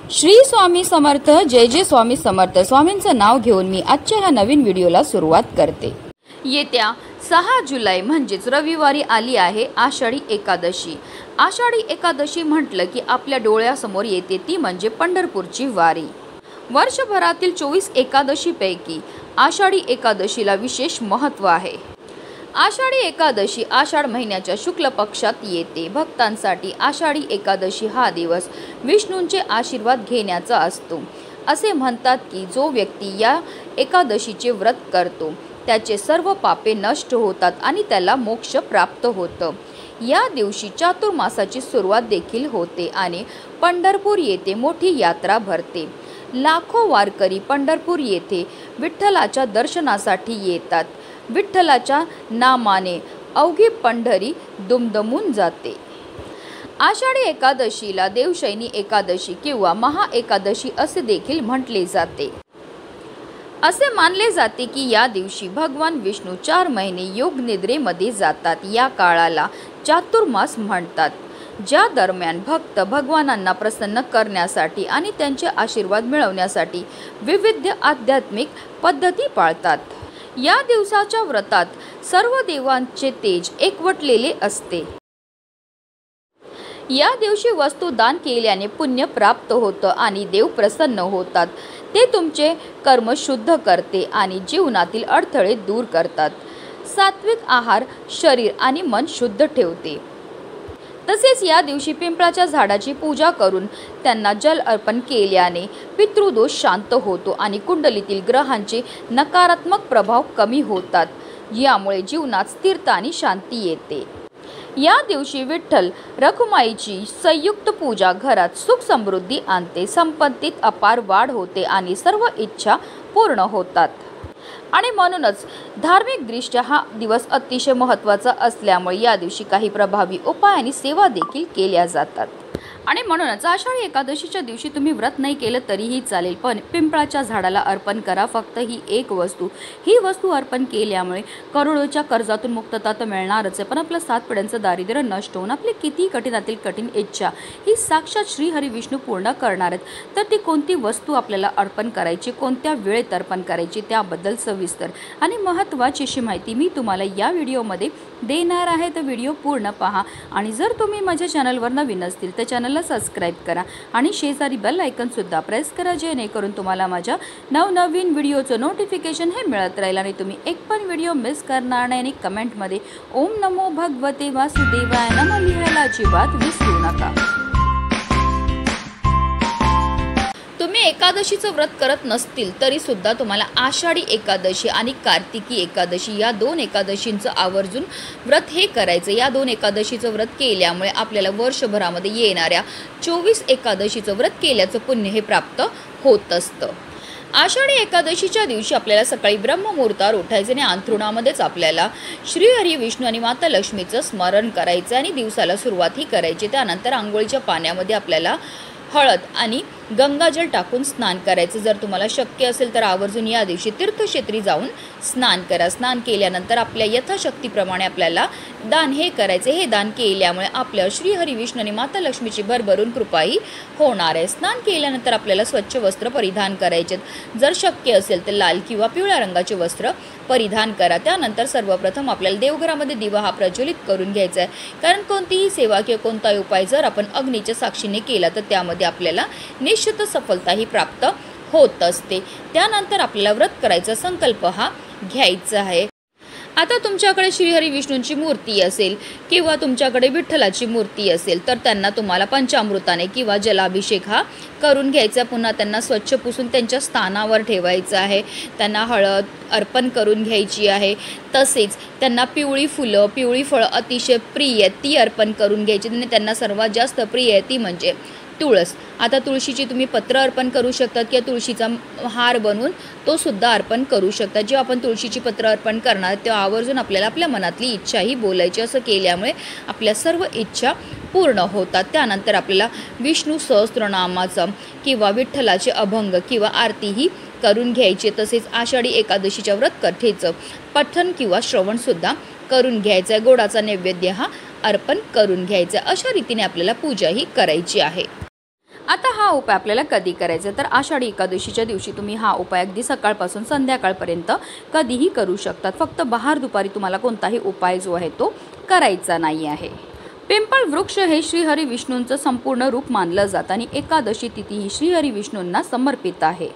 श्री स्वामी समर्थ, जय जय स्वामी समर्थ। स्वामींचं नाव घेऊन मी आजच्या ह्या नवीन व्हिडिओला सुरुवात करते। येत्या 6 जुलै म्हणजेच रविवारी आली आहे आषाढी एकादशी। आषाढी एकादशी म्हटलं की आपल्या डोळ्यासमोर येते ती म्हणजे पंढरपूरची वारी। वर्षभरातील 24 एकादशीपैकी आषाढी एकादशीला विशेष महत्त्व आहे। आषाढी एकादशी आषाढ महिन्याच्या शुक्ल पक्षात येते। भक्तांसाठी आषाढी एकादशी हा दिवस विष्णूंचे आशीर्वाद घेण्याचा असतो। असे म्हणतात की जो व्यक्ती या एकादशीचे व्रत करतो त्याचे सर्व पापे नष्ट होतात आणि त्याला मोक्ष प्राप्त होतं। या दिवशी चातुर्मासाची सुरुवात देखील होते आणि पंढरपूर येथे मोठी यात्रा भरते। लाखो वारकरी पंढरपूर येथे विठ्ठलाच्या दर्शनासाठी येतात। विठ्ठलाच्या नामाने अवघी पंढरी दुमदमून जाते। आषाढी एकादशीला देवशयनी एकादशी किंवा महाएकादशी असे देखील म्हटले जाते। असे मानले जाते की या दिवशी भगवान विष्णू 4 महिने योग निद्रेमध्ये जातात। या काळाला चातुर्मास म्हणतात, ज्या दरम्यान भक्त भगवानांना प्रसन्न करण्यासाठी आणि त्यांचे आशीर्वाद मिळवण्यासाठी विविध आध्यात्मिक पद्धती पाळतात। या दिवसाच्या व्रतात सर्व देवांचे तेज एकवटलेले असते। या दिवशी वस्तू दान केल्याने पुण्य प्राप्त होतं आणि देव प्रसन्न होतात। ते तुमचे कर्म शुद्ध करते आणि जीवनातील अडथळे दूर करतात। सात्विक आहार शरीर आणि मन शुद्ध ठेवते। तसेच या दिवशी पिंपळाच्या झाडाची पूजा करून त्यांना जल अर्पण केल्याने पितृदोष शांत होतो आणि कुंडलीतील ग्रहांचे नकारात्मक प्रभाव कमी होतात। यामुळे जीवनात स्थिरता आणि शांती येते। या दिवशी विठ्ठल रखुमाईची संयुक्त पूजा घरात सुख समृद्धी आणते। संपत्तीत अपार वाढ होते आणि सर्व इच्छा पूर्ण होतात। आणि म्हणूनच धार्मिकदृष्ट्या हा दिवस अतिशय महत्त्वाचा असल्यामुळे या दिवशी काही प्रभावी उपाय आणि सेवा देखील केल्या जातात। आणि म्हणूनच आषाढी एकादशीच्या दिवशी तुम्ही व्रत नाही केलं तरीही चालेल, पण पिंपळाच्या झाडाला अर्पण करा। फक्त ही एक वस्तू, ही वस्तू अर्पण केल्यामुळे करोडोच्या कर्जातून मुक्तता तर मिळणारच आहे, पण आपलं 7 पिढ्यांचं दारिद्र्य नष्ट होऊन आपली किती कठीणातील कठीण इच्छा ही साक्षात श्री हरी विष्णू पूर्ण करणार आहेत। तर ती कोणती वस्तू आपल्याला अर्पण करायची, कोणत्या वेळेत अर्पण करायची, त्याबद्दल सविस्तर आणि महत्त्वाची अशी माहिती मी तुम्हाला या व्हिडिओमध्ये देणार आहे। तर व्हिडिओ पूर्ण पहा आणि जर तुम्ही माझ्या चॅनलवर नवीन असतील तर चॅनलला सबस्क्राइब करा आणि शेजारी बेल आयकॉन सुद्धा प्रेस करा, जेणेकरून तुम्हाला माझ्या नवनवीन व्हिडिओचं नोटिफिकेशन हे मिळत राहील आणि तुम्ही एक पण व्हिडिओ मिस करणार नाही। आणि कमेंटमध्ये ओम नमो भगवते वासुदेवाय नमः लिहायला अजिबात विसरू नका। तुम्ही एकादशीचं व्रत करत नसतील तरी सुद्धा तुम्हाला आषाढी एकादशी आणि कार्तिकी एकादशी या 2 एकादशींचं आवर्जून व्रत हे करायचं। या 2 एकादशीचं व्रत केल्यामुळे आपल्याला वर्षभरामध्ये येणाऱ्या 24 एकादशीचं व्रत केल्याचं पुण्य हे प्राप्त होत असतं। आषाढी एकादशीच्या दिवशी आपल्याला सकाळी ब्रह्ममुहूर्तावर उठायचे आणि अंथरुणामध्येच आपल्याला श्री हरी विष्णू आणि माता लक्ष्मीचं स्मरण करायचं आणि दिवसाला सुरुवात ही करायची। त्यानंतर आंघोळीच्या पाण्यामध्ये आपल्याला हळद आणि गंगाजल टाकून स्नान करायचं। जर तुम्हाला शक्य असेल तर आवर्जून या दिवशी तीर्थक्षेत्री जाऊन स्नान करा। स्नान केल्यानंतर आपल्या यथाशक्तीप्रमाणे आपल्याला दान हे करायचे। हे दान केल्यामुळे आपल्या श्री हरी विष्णू आणि माता लक्ष्मीची भरभरून कृपाही होणार आहे। स्नान केल्यानंतर आपल्याला स्वच्छ वस्त्र परिधान करायचे। जर शक्य असेल तर लाल किंवा पिवळ्या रंगाचे वस्त्र परिधान करा। त्यानंतर सर्वप्रथम आपल्याला देवघरामध्ये दिवा हा प्रज्वलित करून घ्यायचा आहे, कारण कोणतीही सेवा किंवा कोणताही उपाय जर आपण अग्नीच्या साक्षीने केला तर त्यामध्ये आपल्याला निश्चित सफलता ही प्राप्त होत असते। त्यानंतर आपल्याला व्रत करायचा संकल्प हा घ्यायचा आहे। आता तुमच्याकडे श्रीहरी विष्णूंची मूर्ती असेल किंवा तुमच्याकडे विठ्ठलाची मूर्ती असेल तर त्यांना तुम्हाला पंचामृताने किंवा जलाभिषेक हा करून घ्यायचा। पुन्हा त्यांना स्वच्छ पुसून त्यांच्या स्थानावर ठेवायचं आहे। त्यांना हळद अर्पण करून घ्यायची आहे। तसेच त्यांना पिवळी फुलं, पिवळी फळं अतिशय प्रिय आहेत ती अर्पण करून घ्यायची आणि त्यांना सर्वात जास्त प्रिय आहे ती म्हणजे तुळस। आता तुळशीची तुम्ही पत्र अर्पण करू शकता किंवा तुळशीचा हार बनवून तो सुद्धा अर्पण करू शकता। जेव्हा आपण तुळशीची पत्र अर्पण करणार तेव्हा आवर्जून आपल्याला आपल्या मनातली इच्छाही बोलायची। असं केल्यामुळे आपल्या सर्व इच्छा पूर्ण होतात। त्यानंतर आपल्याला विष्णू सहस्त्रनामाचा किंवा विठ्ठलाचे अभंग किंवा आरतीही करून घ्यायची। तसेच आषाढी एकादशीच्या व्रत कथेचं पठण किंवा श्रवण सुद्धा करून घ्यायचं। गोडाचा नैवेद्य हा अर्पण करून घ्यायचा। अशा रीतीने आपल्याला पूजा ही करायची आहे। आता हा उपाय आपल्याला कधी करायचा, तर आषाढी एकादशीच्या दिवशी तुम्ही हा उपाय अगदी सकाळपासून संध्याकाळपर्यंत कधीही करू शकतात. फक्त बहार दुपारी तुम्हाला कोणताही उपाय जो आहे तो करायचा नाही आहे. पिंपळ वृक्ष हे श्रीहरी विष्णूंचं संपूर्ण रूप मानलं जातं आणि एकादशी तिथी ही श्रीहरी विष्णूंना समर्पित आहे.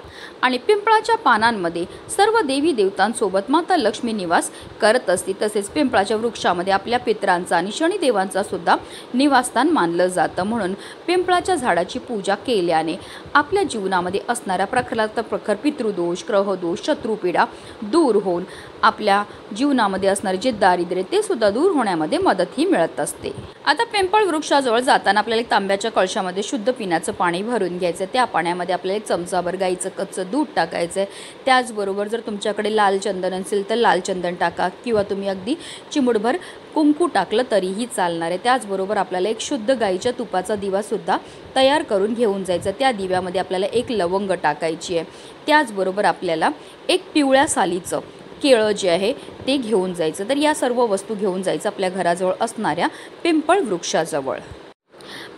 आणि पिंपळाच्या पानांमध्ये सर्व देवी देवतांसोबत माता लक्ष्मी निवास करत असते. तसेच पिंपळाच्या वृक्षामध्ये आपल्या पितरांचा आणि शनिदेवांचा सुद्धा निवासस्थान मानलं जातं. म्हणून पिंपळाच्या झाडाची पूजा केल्याने आपल्या जीवनामध्ये असणाऱ्या प्रखरात प्रखर पितृदोष, ग्रहदोष, शत्रुपीडा दूर होऊन आपल्या जीवनामध्ये असणारे जे दारिद्र्य ते सुद्धा दूर होण्यामध्ये मदतही मिळत असते. आता पिंपळ वृक्षाजवळ जाताना आपल्याला एक तांब्याच्या कळशामध्ये शुद्ध पिण्याचं पाणी भरून घ्यायचं. त्या पाण्यामध्ये आपल्याला एक चमचाभर गाईचं कच्चं दूध टाकायचं आहे. त्याचबरोबर जर तुमच्याकडे लाल चंदन असेल तर लाल चंदन टाका किंवा तुम्ही अगदी चिमूटभर कुंकू टाकलं तरीही चालणार आहे. त्याचबरोबर आपल्याला एक शुद्ध गाईच्या तुपाचा दिवासुद्धा तयार करून घेऊन जायचा. त्या दिव्यामध्ये आपल्याला एक लवंग टाकायची आहे. त्याचबरोबर आपल्याला एक पिवळ्या सालीचं केळं जे आहे ते घेऊन जायचं. तर या सर्व वस्तू घेऊन जायचं आपल्या घराजवळ असणाऱ्या पिंपळ वृक्षाजवळ.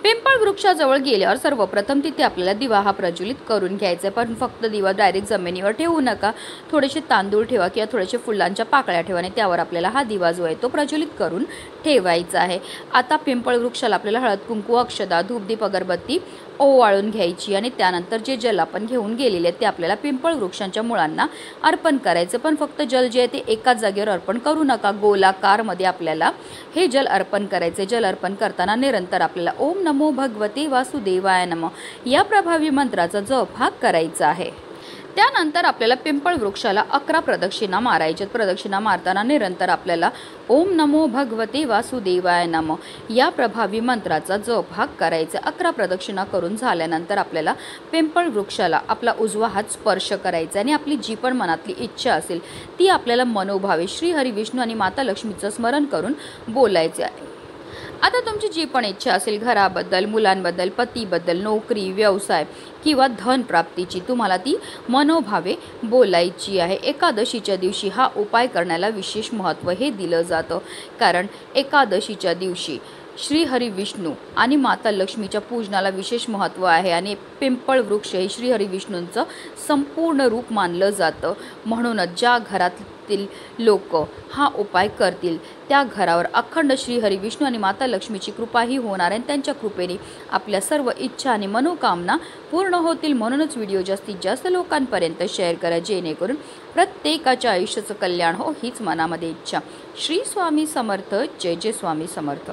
पिंपळ वृक्षाजवळ गेल्यावर सर्वप्रथम तिथे आपल्याला दिवा हा प्रज्वलित करून घ्यायचा आहे. पण फक्त दिवा डायरेक्ट जमिनीवर ठेवू नका. थोडेसे तांदूळ ठेवा किंवा थोडेसे फुलांच्या पाकळ्या ठेवा आणि त्यावर आपल्याला हा दिवा जो आहे तो प्रज्वलित करून ठेवायचा आहे. आता पिंपळ वृक्षाला आपल्याला हळद कुंकू, अक्षदा, धूपदीप, अगरबत्ती ओवाळून घ्यायची आणि त्यानंतर जे जल आपण घेऊन गेलेले ते आपल्याला पिंपळ वृक्षांच्या मुळांना अर्पण करायचं. पण फक्त जल जे आहे ते एकाच जागेवर अर्पण करू नका. गोलाकारमध्ये आपल्याला हे जल अर्पण करायचे. जल अर्पण करताना निरंतर आपल्याला ओम नमो भगवते वासुदेवाय नमः या प्रभावी मंत्राचा जप हा करायचा आहे. त्यानंतर आपल्याला पिंपळ वृक्षाला 11 प्रदक्षिणा मारायच्यात. प्रदक्षिणा मारताना निरंतर आपल्याला ओम नमो भगवते वासुदेवाय नमः या प्रभावी मंत्राचा जप हा करायचा. 11 प्रदक्षिणा करून झाल्यानंतर आपल्याला पिंपळ वृक्षाला आपला उजवा हात स्पर्श करायचा आणि आपली जी पण मनातली इच्छा असेल ती आपल्याला मनोभावे श्री हरी विष्णू आणि माता लक्ष्मीचं स्मरण करून बोलायचे आहे. आता तुमची जी पण इच्छा असेल घराबद्दल, मुलांबद्दल, पतीबद्दल, नोकरी, व्यवसाय किंवा धन प्राप्तीची तुम्हाला ती मनोभावे बोलायची आहे. एकादशीच्या दिवशी हा उपाय करण्याला विशेष महत्त्व हे दिलं जातं. कारण एकादशीच्या दिवशी श्री हरी विष्णू आणि माता लक्ष्मीच्या पूजनाला विशेष महत्त्व आहे आणि पिंपळ वृक्ष हे श्री हरी विष्णूंचं संपूर्ण रूप मानलं जातं. म्हणूनच ज्या घरातील लोक हा उपाय करतील त्या घरावर अखंड श्री हरी विष्णू आणि माता लक्ष्मीची कृपाही होणार आहे. त्यांच्या कृपेने आपल्या सर्व इच्छा आणि मनोकामना पूर्ण होतील. म्हणूनच व्हिडिओ जास्तीत जास्त लोकांपर्यंत शेअर करा जेणेकरून प्रत्येकाच्या आयुष्याचं कल्याण हो हीच मनामध्ये इच्छा. श्री स्वामी समर्थ. जय जय स्वामी समर्थ.